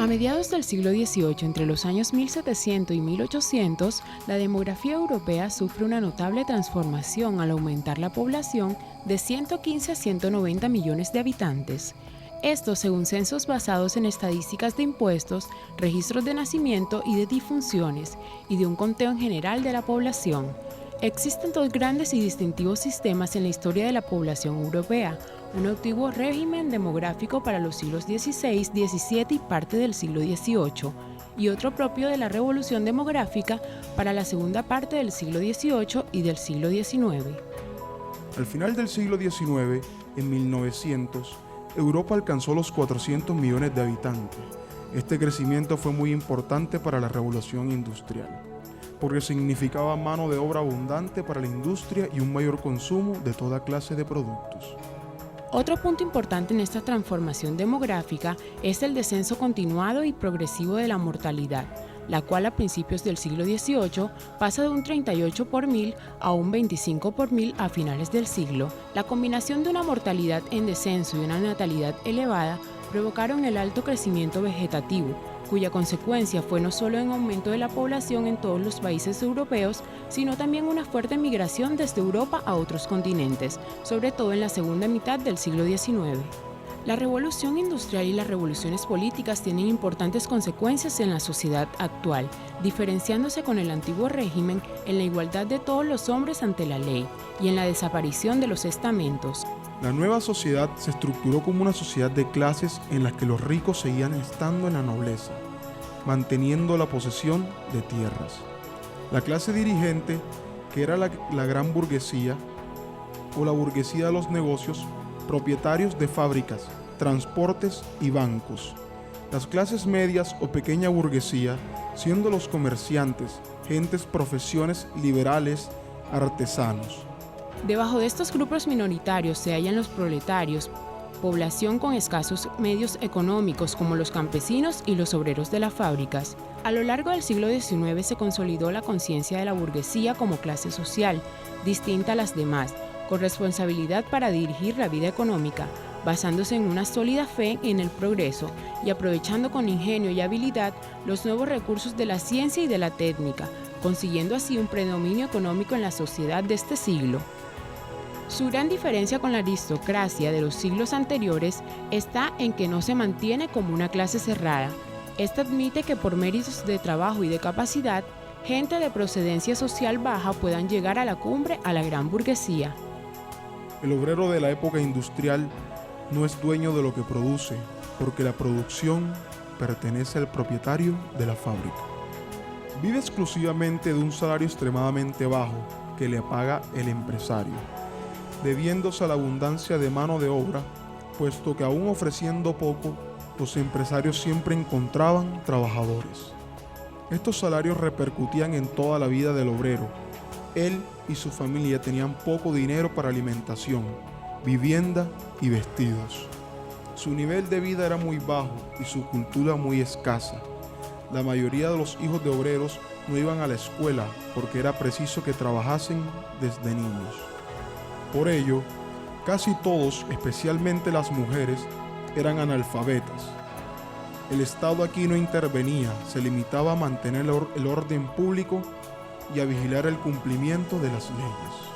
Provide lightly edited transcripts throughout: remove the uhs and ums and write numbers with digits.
mediados del siglo XVIII, entre los años 1700 y 1800, la demografía europea sufre una notable transformación al aumentar la población de 115 a 190 millones de habitantes. Esto según censos basados en estadísticas de impuestos, registros de nacimiento y de difunciones, y de un conteo en general de la población. Existen dos grandes y distintivos sistemas en la historia de la población europea: un antiguo régimen demográfico para los siglos XVI, XVII y parte del siglo XVIII, y otro propio de la revolución demográfica para la segunda parte del siglo XVIII y del siglo XIX. Al final del siglo XIX, en 1900, Europa alcanzó los 400 millones de habitantes. Este crecimiento fue muy importante para la revolución industrial, porque significaba mano de obra abundante para la industria y un mayor consumo de toda clase de productos. Otro punto importante en esta transformación demográfica es el descenso continuado y progresivo de la mortalidad, la cual a principios del siglo XVIII pasa de un 38 por mil a un 25 por mil a finales del siglo. La combinación de una mortalidad en descenso y una natalidad elevada provocaron el alto crecimiento vegetativo, cuya consecuencia fue no solo un aumento de la población en todos los países europeos, sino también una fuerte migración desde Europa a otros continentes, sobre todo en la segunda mitad del siglo XIX. La revolución industrial y las revoluciones políticas tienen importantes consecuencias en la sociedad actual, diferenciándose con el antiguo régimen en la igualdad de todos los hombres ante la ley y en la desaparición de los estamentos. La nueva sociedad se estructuró como una sociedad de clases en las que los ricos seguían estando en la nobleza, manteniendo la posesión de tierras. La clase dirigente, que era la gran burguesía o la burguesía de los negocios, propietarios de fábricas, transportes y bancos. Las clases medias o pequeña burguesía, siendo los comerciantes, gentes profesiones liberales, artesanos. Debajo de estos grupos minoritarios se hallan los proletarios, población con escasos medios económicos como los campesinos y los obreros de las fábricas. A lo largo del siglo XIX se consolidó la conciencia de la burguesía como clase social, distinta a las demás, con responsabilidad para dirigir la vida económica, basándose en una sólida fe en el progreso y aprovechando con ingenio y habilidad los nuevos recursos de la ciencia y de la técnica, consiguiendo así un predominio económico en la sociedad de este siglo. Su gran diferencia con la aristocracia de los siglos anteriores está en que no se mantiene como una clase cerrada. Esta admite que por méritos de trabajo y de capacidad, gente de procedencia social baja puedan llegar a la cumbre a la gran burguesía. El obrero de la época industrial no es dueño de lo que produce, porque la producción pertenece al propietario de la fábrica. Vive exclusivamente de un salario extremadamente bajo que le paga el empresario, debiéndose a la abundancia de mano de obra, puesto que aún ofreciendo poco, los empresarios siempre encontraban trabajadores. Estos salarios repercutían en toda la vida del obrero. Él y su familia tenían poco dinero para alimentación, vivienda y vestidos. Su nivel de vida era muy bajo y su cultura muy escasa. La mayoría de los hijos de obreros no iban a la escuela porque era preciso que trabajasen desde niños. Por ello, casi todos, especialmente las mujeres, eran analfabetas. El Estado aquí no intervenía, se limitaba a mantener el orden público y a vigilar el cumplimiento de las leyes.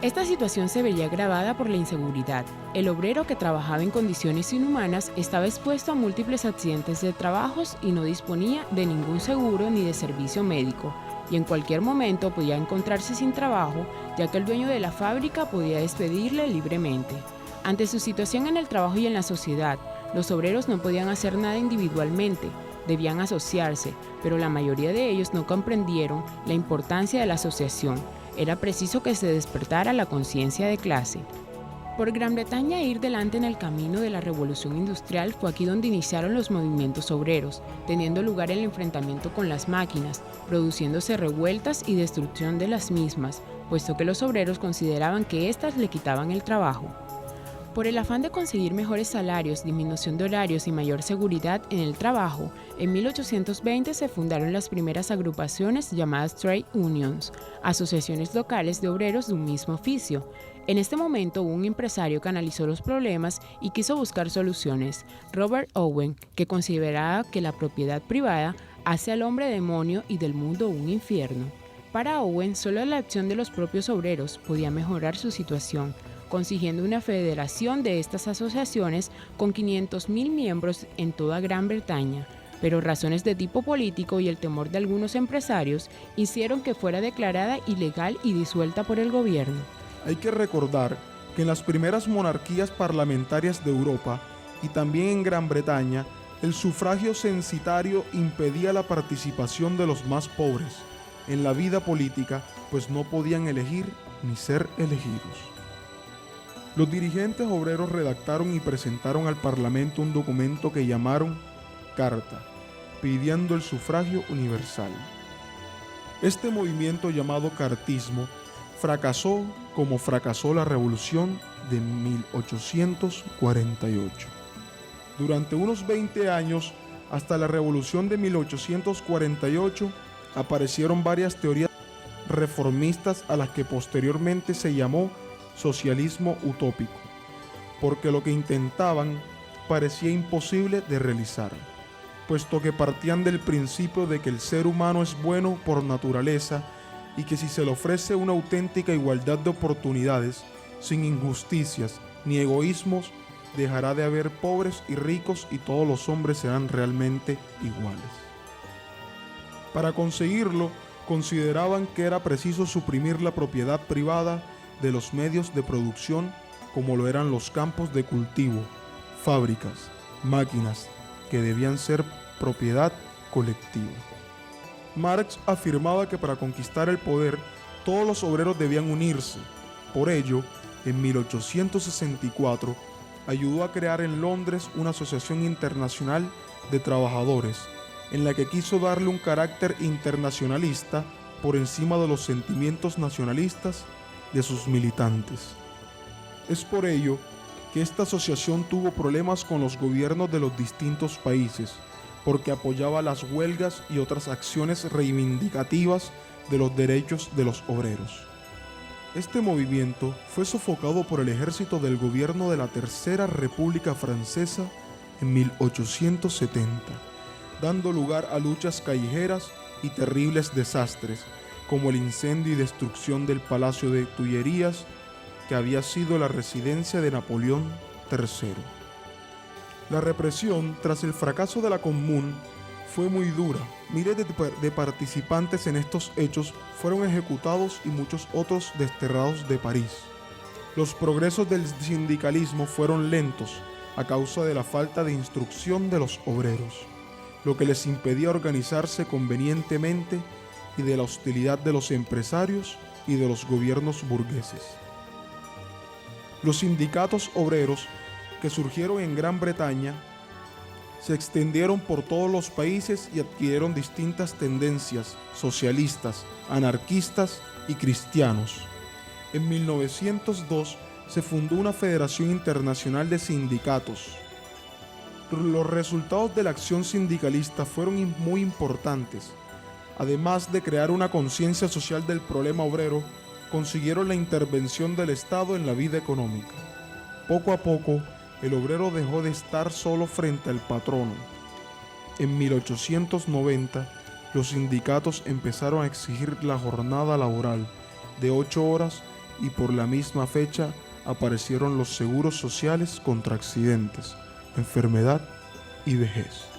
Esta situación se veía agravada por la inseguridad. El obrero que trabajaba en condiciones inhumanas estaba expuesto a múltiples accidentes de trabajos y no disponía de ningún seguro ni de servicio médico, y en cualquier momento podía encontrarse sin trabajo, ya que el dueño de la fábrica podía despedirle libremente. Ante su situación en el trabajo y en la sociedad, los obreros no podían hacer nada individualmente, debían asociarse, pero la mayoría de ellos no comprendieron la importancia de la asociación. Era preciso que se despertara la conciencia de clase. Por Gran Bretaña ir delante en el camino de la revolución industrial fue aquí donde iniciaron los movimientos obreros, teniendo lugar el enfrentamiento con las máquinas, produciéndose revueltas y destrucción de las mismas, puesto que los obreros consideraban que éstas le quitaban el trabajo. Por el afán de conseguir mejores salarios, disminución de horarios y mayor seguridad en el trabajo, en 1820 se fundaron las primeras agrupaciones llamadas trade unions, asociaciones locales de obreros de un mismo oficio. En este momento hubo un empresario que analizó los problemas y quiso buscar soluciones, Robert Owen, que consideraba que la propiedad privada hace al hombre demonio y del mundo un infierno. Para Owen, solo la acción de los propios obreros podía mejorar su situación, consiguiendo una federación de estas asociaciones con 500.000 miembros en toda Gran Bretaña, pero razones de tipo político y el temor de algunos empresarios hicieron que fuera declarada ilegal y disuelta por el gobierno. Hay que recordar que en las primeras monarquías parlamentarias de Europa y también en Gran Bretaña, el sufragio censitario impedía la participación de los más pobres en la vida política, pues no podían elegir ni ser elegidos. Los dirigentes obreros redactaron y presentaron al Parlamento un documento que llamaron Carta, pidiendo el sufragio universal. Este movimiento llamado cartismo fracasó como fracasó la Revolución de 1848. Durante unos 20 años, hasta la Revolución de 1848, aparecieron varias teorías reformistas a las que posteriormente se llamó socialismo utópico, porque lo que intentaban parecía imposible de realizar, puesto que partían del principio de que el ser humano es bueno por naturaleza y que si se le ofrece una auténtica igualdad de oportunidades, sin injusticias ni egoísmos, dejará de haber pobres y ricos y todos los hombres serán realmente iguales. Para conseguirlo, consideraban que era preciso suprimir la propiedad privada de los medios de producción como lo eran los campos de cultivo, fábricas, máquinas, que debían ser propiedad colectiva. Marx afirmaba que para conquistar el poder todos los obreros debían unirse. Por ello, en 1864, ayudó a crear en Londres una asociación internacional de trabajadores, en la que quiso darle un carácter internacionalista por encima de los sentimientos nacionalistas de sus militantes. Es por ello que esta asociación tuvo problemas con los gobiernos de los distintos países, porque apoyaba las huelgas y otras acciones reivindicativas de los derechos de los obreros. Este movimiento fue sofocado por el ejército del gobierno de la Tercera República Francesa en 1870, dando lugar a luchas callejeras y terribles desastres, como el incendio y destrucción del Palacio de Tullerías, que había sido la residencia de Napoleón III. La represión tras el fracaso de la Común fue muy dura. Miles de participantes en estos hechos fueron ejecutados y muchos otros desterrados de París. Los progresos del sindicalismo fueron lentos a causa de la falta de instrucción de los obreros, lo que les impedía organizarse convenientemente y de la hostilidad de los empresarios y de los gobiernos burgueses. Los sindicatos obreros que surgieron en Gran Bretaña se extendieron por todos los países y adquirieron distintas tendencias socialistas, anarquistas y cristianos. En 1902 se fundó una Federación Internacional de Sindicatos. Los resultados de la acción sindicalista fueron muy importantes. Además de crear una conciencia social del problema obrero, consiguieron la intervención del Estado en la vida económica. Poco a poco, el obrero dejó de estar solo frente al patrono. En 1890, los sindicatos empezaron a exigir la jornada laboral de 8 horas y por la misma fecha aparecieron los seguros sociales contra accidentes, enfermedad y vejez.